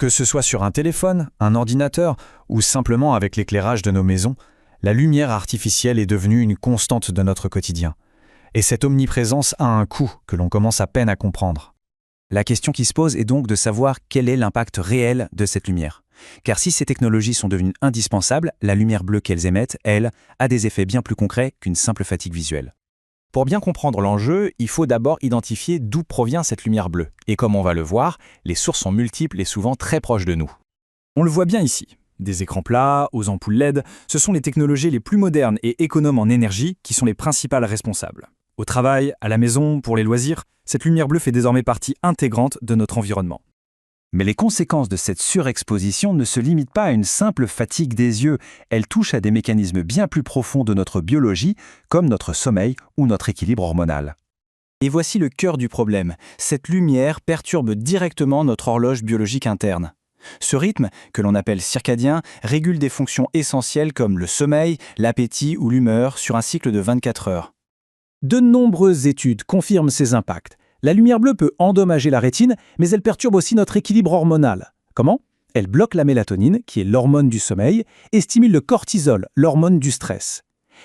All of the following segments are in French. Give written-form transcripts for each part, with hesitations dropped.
Que ce soit sur un téléphone, un ordinateur ou simplement avec l'éclairage de nos maisons, la lumière artificielle est devenue une constante de notre quotidien. Et cette omniprésence a un coût que l'on commence à peine à comprendre. La question qui se pose est donc de savoir quel est l'impact réel de cette lumière. Car si ces technologies sont devenues indispensables, la lumière bleue qu'elles émettent, elle, a des effets bien plus concrets qu'une simple fatigue visuelle. Pour bien comprendre l'enjeu, il faut d'abord identifier d'où provient cette lumière bleue. Et comme on va le voir, les sources sont multiples et souvent très proches de nous. On le voit bien ici. Des écrans plats, aux ampoules LED, ce sont les technologies les plus modernes et économes en énergie qui sont les principales responsables. Au travail, à la maison, pour les loisirs, cette lumière bleue fait désormais partie intégrante de notre environnement. Mais les conséquences de cette surexposition ne se limitent pas à une simple fatigue des yeux, elles touchent à des mécanismes bien plus profonds de notre biologie, comme notre sommeil ou notre équilibre hormonal. Et voici le cœur du problème. Cette lumière perturbe directement notre horloge biologique interne. Ce rythme, que l'on appelle circadien, régule des fonctions essentielles comme le sommeil, l'appétit ou l'humeur sur un cycle de 24 heures. De nombreuses études confirment ces impacts. La lumière bleue peut endommager la rétine, mais elle perturbe aussi notre équilibre hormonal. Comment ? Elle bloque la mélatonine, qui est l'hormone du sommeil, et stimule le cortisol, l'hormone du stress.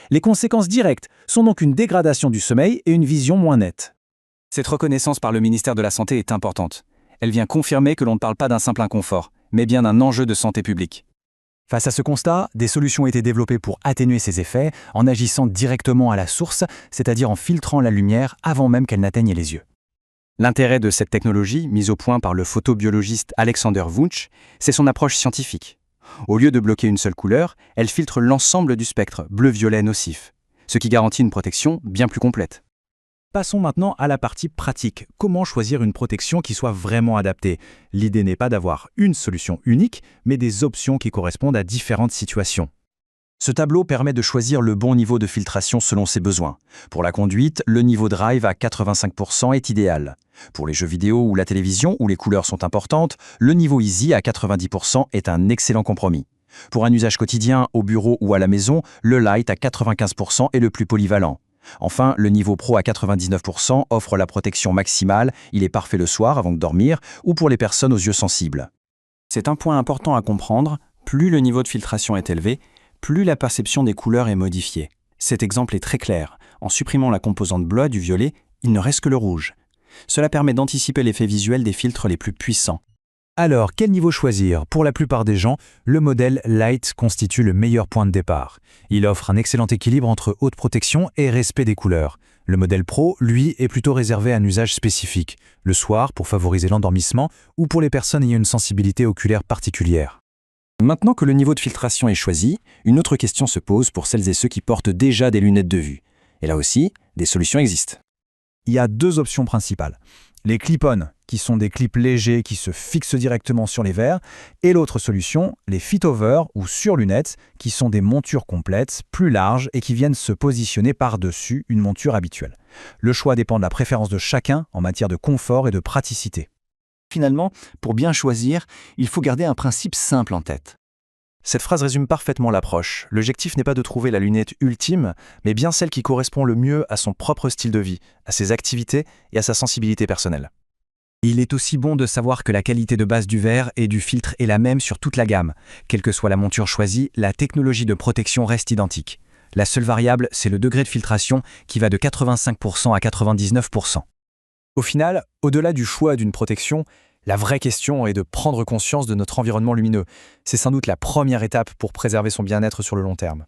Les conséquences directes sont donc une dégradation du sommeil et une vision moins nette. Cette reconnaissance par le ministère de la Santé est importante. Elle vient confirmer que l'on ne parle pas d'un simple inconfort, mais bien d'un enjeu de santé publique. Face à ce constat, des solutions ont été développées pour atténuer ces effets en agissant directement à la source, c'est-à-dire en filtrant la lumière avant même qu'elle n'atteigne les yeux. L'intérêt de cette technologie, mise au point par le photobiologiste Alexander Wunsch, c'est son approche scientifique. Au lieu de bloquer une seule couleur, elle filtre l'ensemble du spectre bleu-violet nocif, ce qui garantit une protection bien plus complète. Passons maintenant à la partie pratique. Comment choisir une protection qui soit vraiment adaptée ? L'idée n'est pas d'avoir une solution unique, mais des options qui correspondent à différentes situations. Ce tableau permet de choisir le bon niveau de filtration selon ses besoins. Pour la conduite, le niveau Drive à 85% est idéal. Pour les jeux vidéo ou la télévision, où les couleurs sont importantes, le niveau Easy à 90% est un excellent compromis. Pour un usage quotidien, au bureau ou à la maison, le Light à 95% est le plus polyvalent. Enfin, le niveau Pro à 99% offre la protection maximale, il est parfait le soir avant de dormir ou pour les personnes aux yeux sensibles. C'est un point important à comprendre, plus le niveau de filtration est élevé, plus la perception des couleurs est modifiée. Cet exemple est très clair. En supprimant la composante bleue du violet, il ne reste que le rouge. Cela permet d'anticiper l'effet visuel des filtres les plus puissants. Alors, quel niveau choisir ? Pour la plupart des gens, le modèle Light constitue le meilleur point de départ. Il offre un excellent équilibre entre haute protection et respect des couleurs. Le modèle Pro, lui, est plutôt réservé à un usage spécifique, le soir pour favoriser l'endormissement ou pour les personnes ayant une sensibilité oculaire particulière. Maintenant que le niveau de filtration est choisi, une autre question se pose pour celles et ceux qui portent déjà des lunettes de vue. Et là aussi, des solutions existent. Il y a deux options principales. Les clip-on, qui sont des clips légers qui se fixent directement sur les verres, et l'autre solution, les fit-over ou sur-lunettes, qui sont des montures complètes, plus larges et qui viennent se positionner par-dessus une monture habituelle. Le choix dépend de la préférence de chacun en matière de confort et de praticité. Finalement, pour bien choisir, il faut garder un principe simple en tête. Cette phrase résume parfaitement l'approche. L'objectif n'est pas de trouver la lunette ultime, mais bien celle qui correspond le mieux à son propre style de vie, à ses activités et à sa sensibilité personnelle. Il est aussi bon de savoir que la qualité de base du verre et du filtre est la même sur toute la gamme. Quelle que soit la monture choisie, la technologie de protection reste identique. La seule variable, c'est le degré de filtration qui va de 85% à 99%. Au final, au-delà du choix d'une protection, la vraie question est de prendre conscience de notre environnement lumineux. C'est sans doute la première étape pour préserver son bien-être sur le long terme.